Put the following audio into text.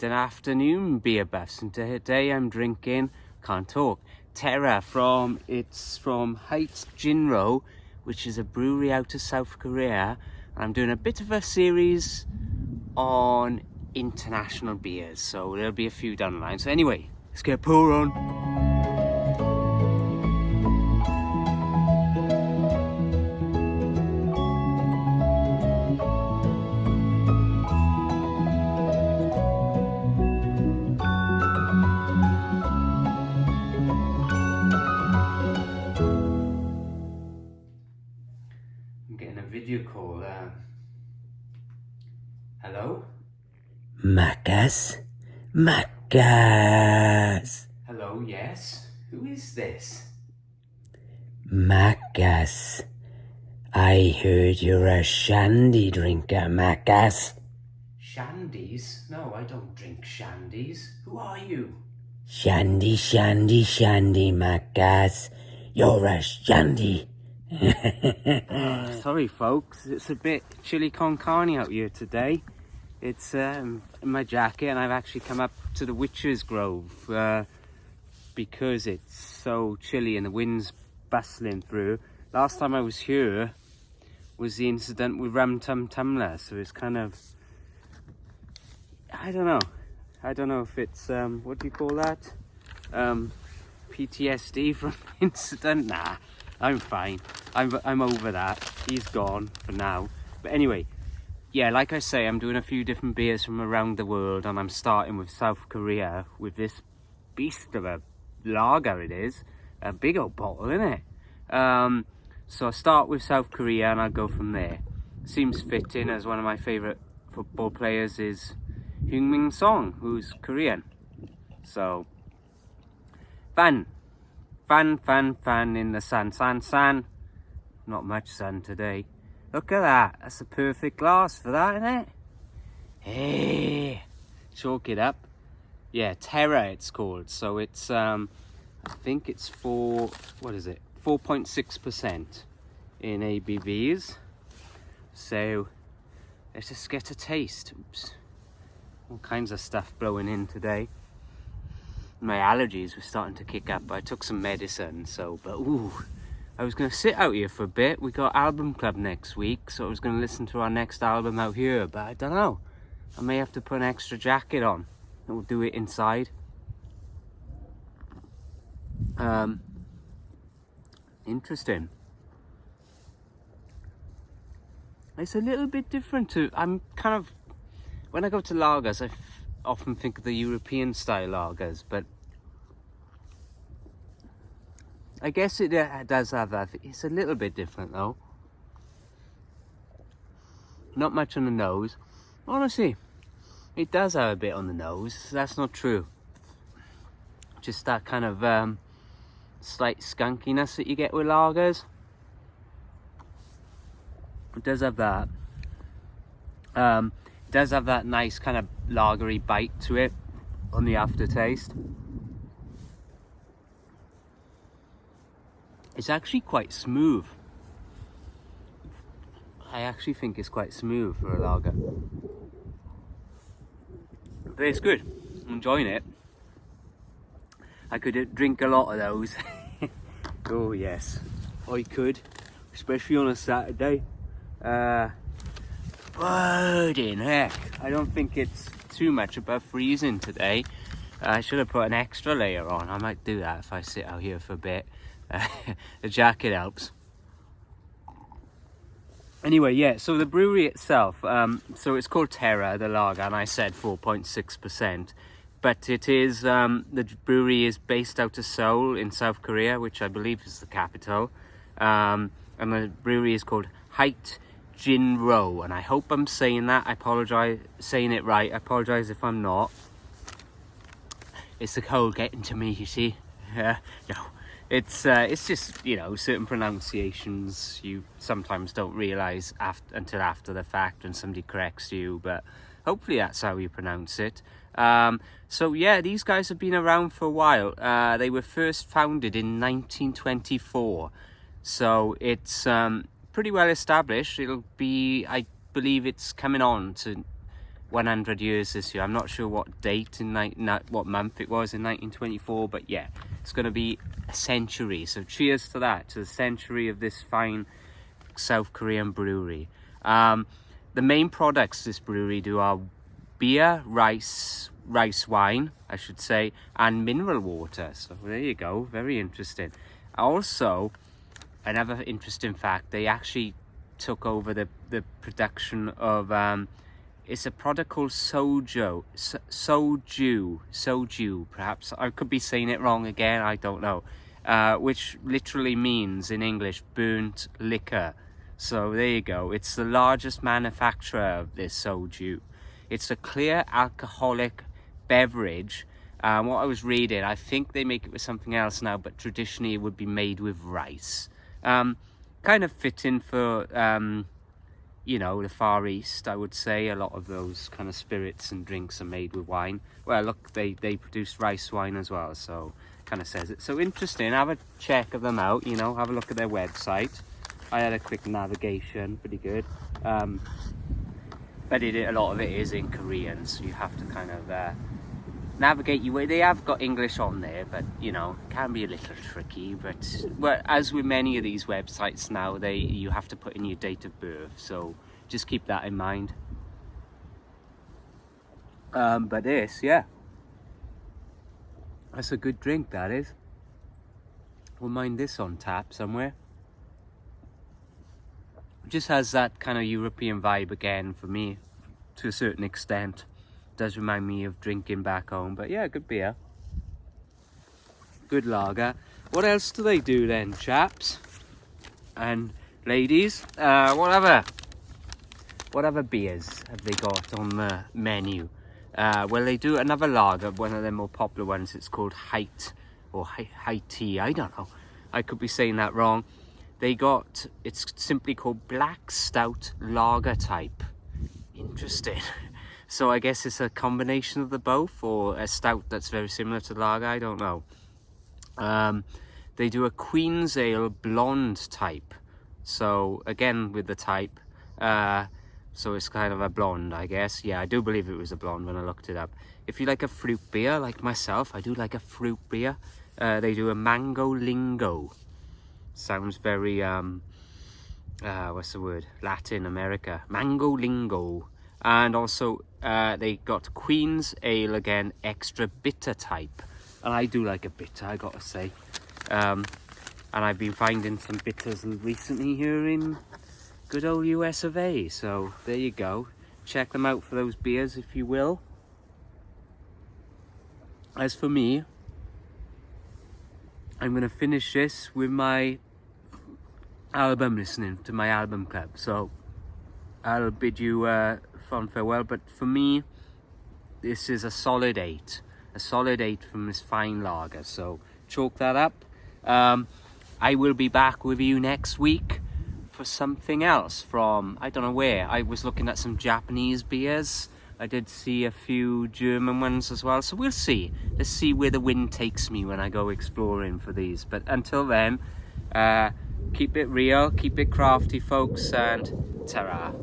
Good afternoon, beer buffs, and today I'm drinking, can't talk, Terra from HiteJinro, which is a brewery out of South Korea. I'm doing a bit of a series on international beers, so there'll be a few down the line. So anyway, let's get a pour on. I'm getting a video call. Hello? Marcus? Hello, yes? Who is this? Marcus, I heard you're a shandy drinker, Marcus. Shandies? No, I don't drink shandies. Who are you? Shandy, Marcus. You're a shandy. Sorry folks, it's a bit chilly con carne out here today. It's in my jacket, and I've actually come up to the Witch's Grove because it's so chilly and the wind's bustling through. Last time I was here was the incident with Rum Tum Tumler, so it's kind of, I don't know if it's what do you call that, PTSD from the incident. Nah, I'm fine. I'm over that. He's gone for now. But anyway, yeah, like I say, I'm doing a few different beers from around the world, and I'm starting with South Korea with this beast of a lager. It is a big old bottle, isn't it? So I'll start with South Korea and I'll go from there. Seems fitting, as one of my favorite football players is Heung-min Song, who's Korean. So fan in the sun. Not much sun today. Look at that. That's a perfect glass for that, isn't it? Hey, chalk it up. Yeah, Terra it's called. So it's I think it's 4.6% in ABVs. So let's just get a taste. Oops. All kinds of stuff blowing in today. My allergies were starting to kick up. I took some medicine, but I was going to sit out here for a bit. We got album club next week, so I was going to listen to our next album out here, but I don't know. I may have to put an extra jacket on. We'll do it inside. Interesting. It's a little bit different to, when I go to lagers, I often think of the European style lagers, but I guess it does have that. It's a little bit different though. Not much on the nose. Honestly, it does have a bit on the nose. That's not true. Just that kind of slight skunkiness that you get with lagers. It does have that. It does have that nice kind of lagery bite to it on the aftertaste. It's actually quite smooth. I actually think it's quite smooth for a lager. But it's good. I'm enjoying it. I could drink a lot of those. Oh yes, I could. Especially on a Saturday. Bloody heck. I don't think it's too much above freezing today. I should have put an extra layer on. I might do that if I sit out here for a bit. The jacket helps. Anyway, yeah, so the brewery itself, so it's called Terra, the lager, and I said 4.6%. But it is, the brewery is based out of Seoul in South Korea, which I believe is the capital. And the brewery is called HiteJinro, and I hope I'm saying that. I apologize, saying it right. I apologize if I'm not. It's the cold getting to me, you see. No. It's just, you know, certain pronunciations you sometimes don't realise until after the fact when somebody corrects you, but hopefully that's how you pronounce it. So yeah, these guys have been around for a while. They were first founded in 1924, so it's pretty well established. It'll be, I believe it's coming on to 100 years this year. I'm not sure what date what month it was in 1924, but yeah, it's going to be a century. So cheers to that, to the century of this fine South Korean brewery. The main products this brewery do are beer, rice wine, I should say, and mineral water. So there you go, very interesting. Also, another interesting fact, they actually took over the production of it's a product called soju, perhaps I could be saying it wrong again, I don't know, which literally means in English burnt liquor. So there you go, it's the largest manufacturer of this soju. It's a clear alcoholic beverage. What I was reading, I think they make it with something else now, but traditionally it would be made with rice. Kind of fitting for, you know, the Far East, I would say. A lot of those kind of spirits and drinks are made with wine. Well, look, they produce rice wine as well, so kind of says it. So interesting, have a check of them out, you know, have a look at their website. I had a quick navigation, pretty good. But a lot of it is in Korean, so you have to kind of navigate your way. They have got English on there, but you know, it can be a little tricky. But well, as with many of these websites now, you have to put in your date of birth, so just keep that in mind. But this, yeah, that's a good drink, that is. Wouldn't mind this on tap somewhere. Just has that kind of European vibe again for me, to a certain extent. Does remind me of drinking back home, but yeah, good beer, good lager. What else do they do then, chaps and ladies? What other beers have they got on the menu? Well, they do another lager, one of their more popular ones. It's called Hite or Hite, I don't know, I could be saying that wrong. It's simply called Black Stout Lager type. Interesting. So I guess it's a combination of the both, or a stout that's very similar to lager, I don't know. They do a Queen's Ale blonde type. So again with the type, so it's kind of a blonde, I guess. Yeah, I do believe it was a blonde when I looked it up. If you like a fruit beer, like myself, I do like a fruit beer. They do a Mango Lingo. Sounds very, what's the word? Latin America. Mango Lingo. And also, they got Queen's Ale again, extra bitter type. And I do like a bitter, I gotta say. And I've been finding some bitters recently here in good old US of A. So there you go. Check them out for those beers if you will. As for me, I'm gonna finish this with my listening to my album club. So I'll bid you fond farewell. But for me, this is a solid 8. A solid 8 from this fine lager. So chalk that up. I will be back with you next week for something else from, I don't know where. I was looking at some Japanese beers. I did see a few German ones as well, so we'll see. Let's see where the wind takes me when I go exploring for these. But until then, keep it real, keep it crafty, folks, and Terra.